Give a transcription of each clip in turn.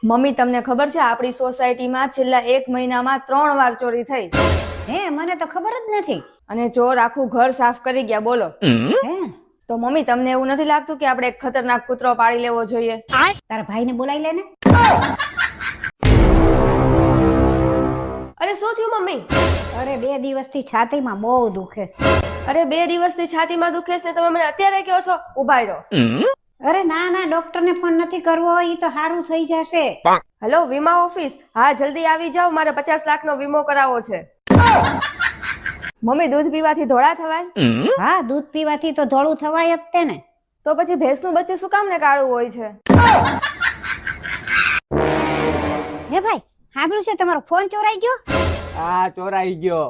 Mummy તમને ખબર છે આપણી સોસાયટીમાં છેલ્લા 1 મહિનામાં 3 વાર ચોરી થઈ? હે, મને તો ખબર જ નથી. અને ચોર આખું ઘર સાફ કરી ગયા. બોલો. હે, તો મમ્મી તમને એવું નથી લાગતું કે આપણે એક ખતરનાક કૂતરો પાડી લેવો જોઈએ? તારા ભાઈને બોલાવી લે ને. અરે શું થયું મમ્મી? અરે 2 દિવસથી છાતીમાં બહુ દુખે છે. અરે 2 દિવસથી છાતીમાં દુખે છે ને તમે મને અત્યારે કહો છો? ઉભા રહો. અરે ના ના, ડોક્ટરને ફોન નથી કરવો, ઈ તો સારું થઈ જશે. હેલો, વીમા ઓફિસ? હા, જલ્દી આવી જાઓ, મારે 50 લાખનો વીમો કરાવવો છે. મમ્મી, દૂધ પીવાથી ધોળા થવાય? હા, દૂધ પીવાથી તો ધોળું થવાય જ તે ને. તો પછી ભેંસનું બચ્ચું શું કામ ને કાળું હોય છે? હે ભાઈ, સાંભળ્યું છે તમારો ફોન ચોરાઈ ગયો? હા, ચોરાઈ ગયો.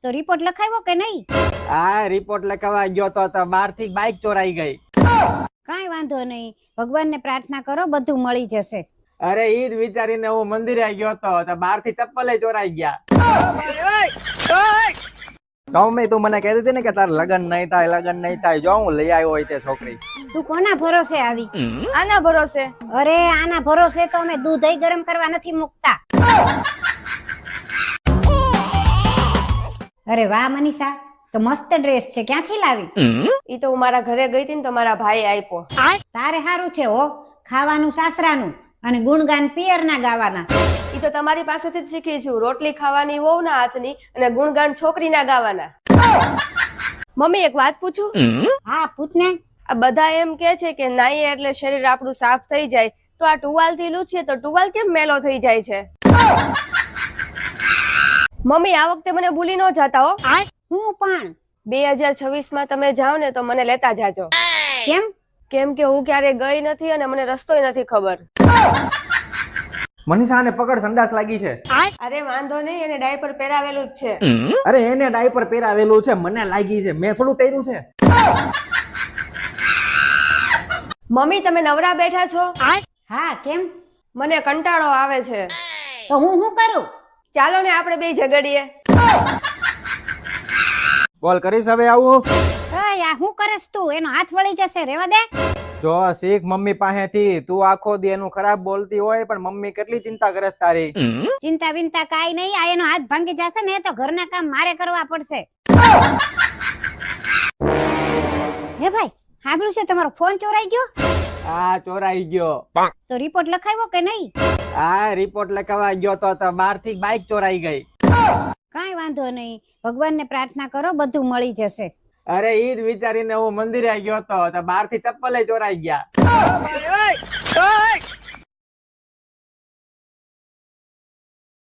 તો રિપોર્ટ લખાવ્યો કે નહીં? હા, રિપોર્ટ લખાવા ગયો તો બહારથી બાઈક ચોરાઈ ગઈ. કાંઈ વાંધો નહીં, ભગવાનને પ્રાર્થના કરો, બધું મળી જશે. અરે ઈ જ વિચારીને હું મંદિરે ગયો તો બહારથી ચપ્પલે ચોરાઈ ગયા. મમ્મી, તું મને કહેતી હતી ને કે તાર લગન નહીં થાય, જો હું લઈ આવ્યો હોય તે છોકરી. તું કોના ભરોસે આવી? આના ભરોસે? અરે આના ભરોસે તો અમે દૂધ ગરમ કરવા નથી મૂકતા. અરે વાહ મનીષા, તો મસ્ત ડ્રેસ છે, ક્યાંથી લાવી? ઈ તો હું મારા ઘરે ગઈ હતી ને તો મારા ભાઈ આપ્યો. તારે સારું છે હો, ખાવાનું સાસરાનું અને ગુણગાન પિયરના ગાવાના. ઈ તો તમારી પાસેથી જ શીખી છું. રોટલી ખાવાની વહુના હાથની અને ગુણગાન છોકરીના ગાવાના. મમ્મી, એક વાત પૂછું? હા પૂછ ને. આ બધા એમ કે છે કે નાઈએ એટલે શરીર આપણું સાફ થઈ જાય, તો આ ટુવાલ થી લૂછીએ તો ટુવાલ કેમ મેલો થઈ જાય છે? મમ્મી, આ વખતે મને ભૂલી ન જાતા હો. હું પણ 2026 માં તમે જાઓ ને તો મને લેતા જાજો. કેમ? કેમ કે હું ક્યારે ગઈ નથી અને મને રસ્તોય નથી ખબર. મનીષાને પકડ, સંડાસ લાગી છે. અરે વાંધો નહીં, એને ડાયપર પહેરાવેલું જ છે. અરે એને ડાયપર પહેરાવેલું છે, મને લાગી છે, મેં થોડું પહેર્યું છે. મમ્મી, તમે નવરા બેઠા છો? હા, કેમ? મને કંટાળો આવે છે. તો હું શું કરું? ચાલો ને આપણે બે ઝઘડીએ. બોલ, કરીશ હવે આવું? આ શું કરસ તું? એનો હાથ વળી જશે, રેવા દે. જો શીખ મમ્મી પાસેથી. તું આખો દી એનું ખરાબ બોલતી હોય પણ મમ્મી કેટલી ચિંતા કરે છે તારી. ચિંતા બિંતા કાઈ નહીં, આ એનો હાથ ભાંગી જશે ને તો ઘરના કામ મારે કરવા પડશે. હે ભાઈ, સાંભળ્યું છે તમારો ફોન ચોરાઈ ગયો? હા, ચોરાઈ ગયો. તો રિપોર્ટ લખાવ્યો કે નહીં? હા, રિપોર્ટ લખાવા ગયો તો બહારથી બાઈક ચોરાઈ ગઈ. કાંઈ વાંધો નહીં, ભગવાનને પ્રાર્થના કરો, બધું મળી જશે. અરે ઈ જ વિચારીને હું મંદિરે ગયો તો બહારથી ચપ્પલે ચોરાઈ ગયા.